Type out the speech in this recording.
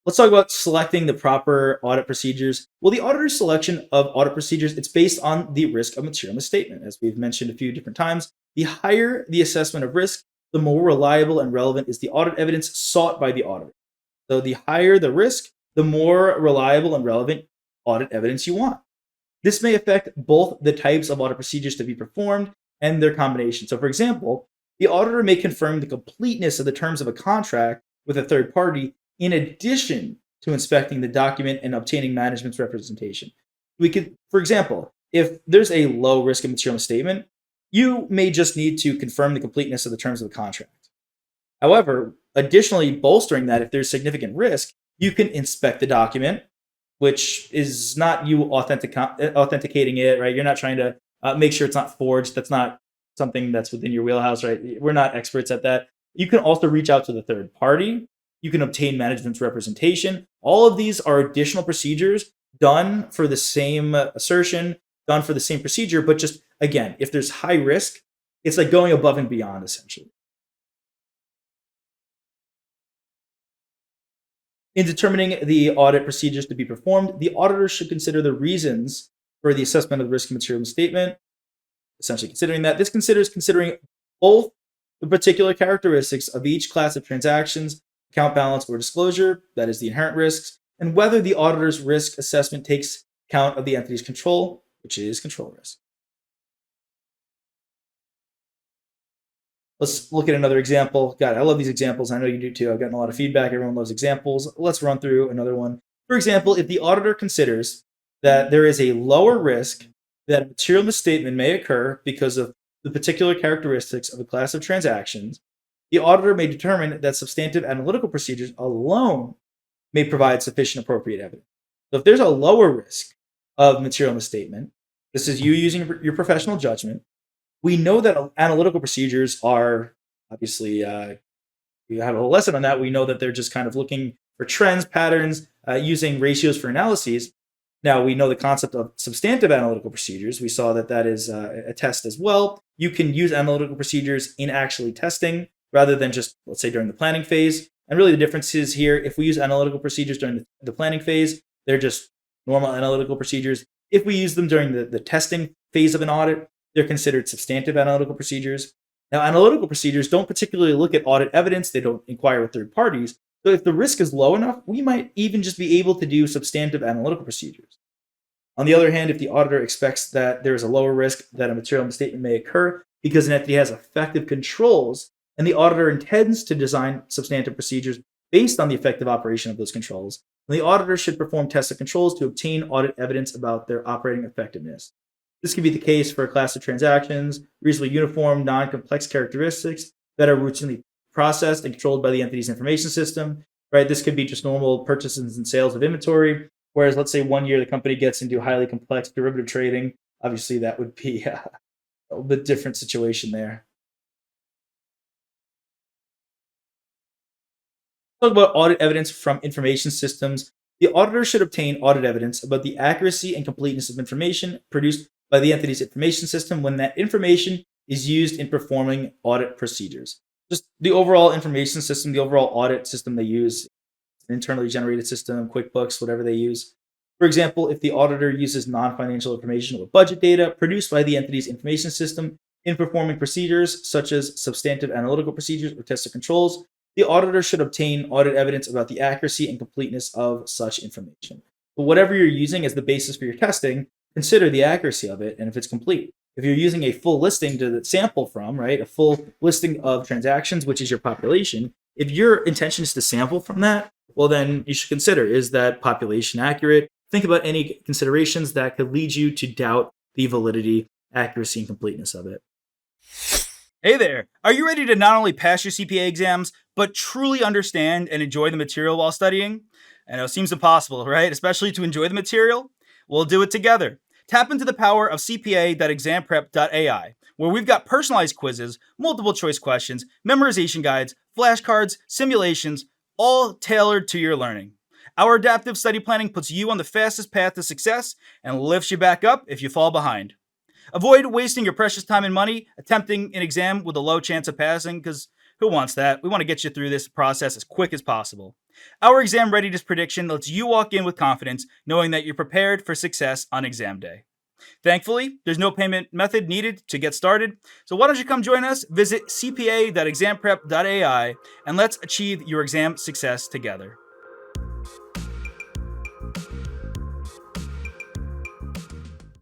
Let's talk about selecting the proper audit procedures. Well, the auditor's selection of audit procedures, it's based on the risk of material misstatement. As we've mentioned a few different times, the higher the assessment of risk, the more reliable and relevant is the audit evidence sought by the auditor. So the higher the risk, the more reliable and relevant audit evidence you want. This may affect both the types of audit procedures to be performed and their combination. So, for example, the auditor may confirm the completeness of the terms of a contract with a third party in addition to inspecting the document and obtaining management's representation. We could, for example, if there's a low risk of material misstatement, you may just need to confirm the completeness of the terms of the contract. However, additionally, bolstering that, if there's significant risk, you can inspect the document, which is not you authenticating it, right? You're not trying to make sure it's not forged. That's not something that's within your wheelhouse, right? We're not experts at that. You can also reach out to the third party. You can obtain management's representation. All of these are additional procedures done for the same assertion, done for the same procedure, but just again, if there's high risk, it's like going above and beyond essentially. In determining the audit procedures to be performed, the auditor should consider the reasons for the assessment of the risk of material misstatement. Essentially, considering that, this considering both the particular characteristics of each class of transactions, account balance, or disclosure, that is the inherent risks, and whether the auditor's risk assessment takes account of the entity's control, which is control risk. Let's look at another example. God, I love these examples. I know you do too. I've gotten a lot of feedback. Everyone loves examples. Let's run through another one. For example, if the auditor considers that there is a lower risk that a material misstatement may occur because of the particular characteristics of a class of transactions, the auditor may determine that substantive analytical procedures alone may provide sufficient appropriate evidence. So if there's a lower risk of material misstatement, this is you using your professional judgment. We know that analytical procedures are obviously, we have a whole lesson on that. We know that they're just kind of looking for trends, patterns, using ratios for analyses. Now, we know the concept of substantive analytical procedures. We saw that that is a test as well. You can use analytical procedures in actually testing rather than just, let's say, during the planning phase. And really the difference is here, if we use analytical procedures during the planning phase, they're just normal analytical procedures. If we use them during the testing phase of an audit, they're considered substantive analytical procedures. Now, analytical procedures don't particularly look at audit evidence. They don't inquire with third parties. So if the risk is low enough, we might even just be able to do substantive analytical procedures. On the other hand, if the auditor expects that there is a lower risk that a material misstatement may occur because an entity has effective controls, and the auditor intends to design substantive procedures based on the effective operation of those controls, then the auditor should perform tests of controls to obtain audit evidence about their operating effectiveness. This could be the case for a class of transactions, reasonably uniform, non-complex characteristics that are routinely processed and controlled by the entity's information system, right? This could be just normal purchases and sales of inventory. Whereas, let's say 1 year the company gets into highly complex derivative trading, obviously that would be a little bit different situation there. Talk about audit evidence from information systems. The auditor should obtain audit evidence about the accuracy and completeness of information produced by the entity's information system when that information is used in performing audit procedures. Just the overall information system, the overall audit system they use, an internally generated system, QuickBooks, whatever they use. For example, if the auditor uses non-financial information or budget data produced by the entity's information system in performing procedures such as substantive analytical procedures or tests of controls, the auditor should obtain audit evidence about the accuracy and completeness of such information. But whatever you're using as the basis for your testing, consider the accuracy of it and if it's complete. If you're using a full listing to sample from, right, a full listing of transactions, which is your population, if your intention is to sample from that, well, then you should consider, is that population accurate? Think about any considerations that could lead you to doubt the validity, accuracy, and completeness of it. Hey there! Are you ready to not only pass your CPA exams, but truly understand and enjoy the material while studying? I know it seems impossible, right? Especially to enjoy the material? We'll do it together. Tap into the power of cpa.examprep.ai, where we've got personalized quizzes, multiple choice questions, memorization guides, flashcards, simulations, all tailored to your learning. Our adaptive study planning puts you on the fastest path to success and lifts you back up if you fall behind. Avoid wasting your precious time and money attempting an exam with a low chance of passing, because Who wants that? We want to get you through this process as quick as possible. Our exam readiness prediction lets you walk in with confidence, knowing that you're prepared for success on exam day. Thankfully, there's no payment method needed to get started, so why don't you come join us? Visit cpa.examprep.ai and let's achieve your exam success together.